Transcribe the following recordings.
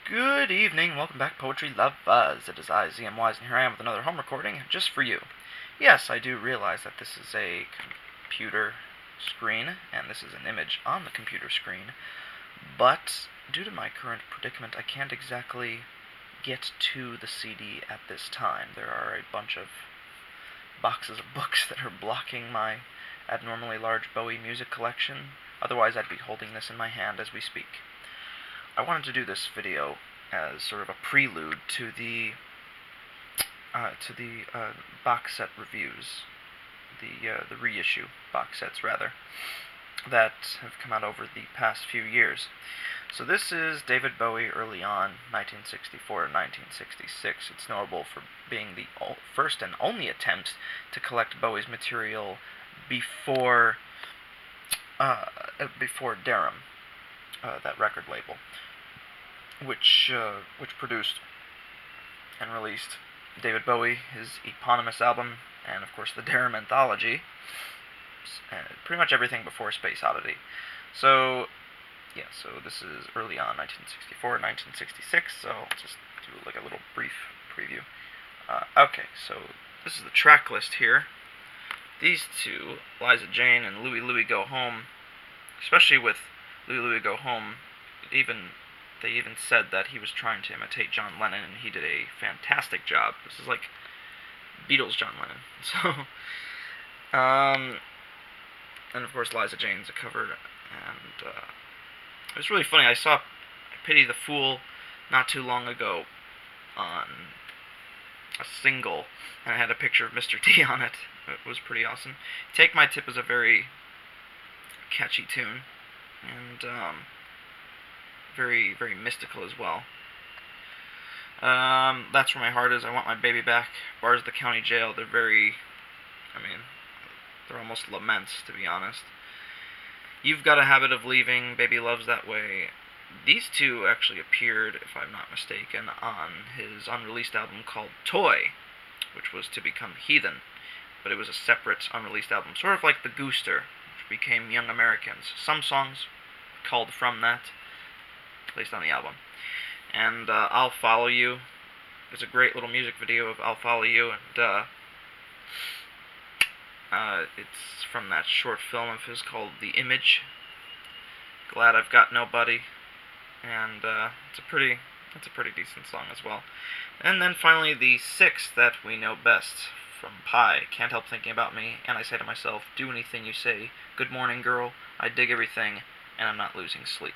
Good evening, welcome back, Poetry Love Buzz. It is I, ZM Wise, and here I am with another home recording just for you. Yes, I do realize that this is a computer screen, and this is an image on the computer screen, but due to my current predicament, I can't exactly get to the CD at this time. There are a bunch of boxes of books that are blocking my abnormally large Bowie music collection. Otherwise, I'd be holding this in my hand as we speak. I wanted to do this video as sort of a prelude to the box set reviews, the reissue box sets rather, that have come out over the past few years. So this is David Bowie early on, 1964 to 1966. It's notable for being the first and only attempt to collect Bowie's material before Deram, that record label, which produced and released David Bowie, his eponymous album, and of course the Deram anthology, and pretty much everything before Space Oddity. So, yeah, so this is early on, 1964, 1966, so I'll just do like a little brief preview. Okay, so this is the track list here. These two, Liza Jane and Louie Louie Go Home, especially with Louie Louie Go Home, they even said that he was trying to imitate John Lennon, and he did a fantastic job. This is like Beatles John Lennon. So, and of course Liza Jane's a cover, and it was really funny. I saw Pity the Fool not too long ago on a single, and I had a picture of Mr. T on it. It was pretty awesome. Take My Tip is a very catchy tune, and very, very mystical as well. That's Where My Heart Is, I Want My Baby Back, Bars at the County Jail. They're almost laments, to be honest. You've Got a Habit of Leaving, Baby Loves That Way. These two actually appeared, if I'm not mistaken, on his unreleased album called Toy, which was to become Heathen, but it was a separate, unreleased album, sort of like The Gooster, which became Young Americans. Some songs called from that, placed on the album. And I'll Follow You. It's a great little music video of I'll Follow You, and it's from that short film of his called The Image. Glad I've Got Nobody, and it's a pretty decent song as well. And then finally the sixth that we know best from Pie, Can't Help Thinking About Me, and I Say to Myself, Do Anything You Say, Good Morning Girl, I Dig Everything, and I'm Not Losing Sleep.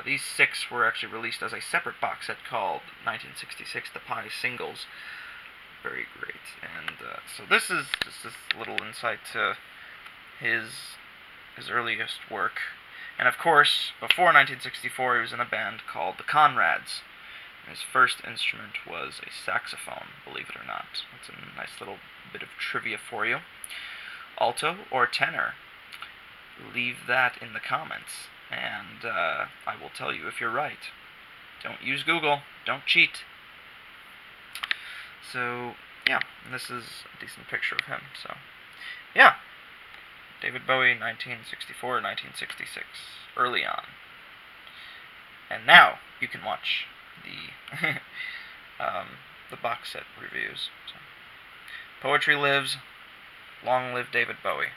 These six were actually released as a separate box set called 1966 The Pie Singles. Very great. And so this is just this little insight to his earliest work. And of course, before 1964, he was in a band called the Conrads. And his first instrument was a saxophone, believe it or not. That's a nice little bit of trivia for you. Alto or tenor? Leave that in the comments, and I will tell you if you're right. Don't use Google. Don't cheat. So, yeah, this is a decent picture of him. So, yeah, David Bowie, 1964, 1966, early on. And now you can watch the the box set reviews. So, poetry lives. Long live David Bowie.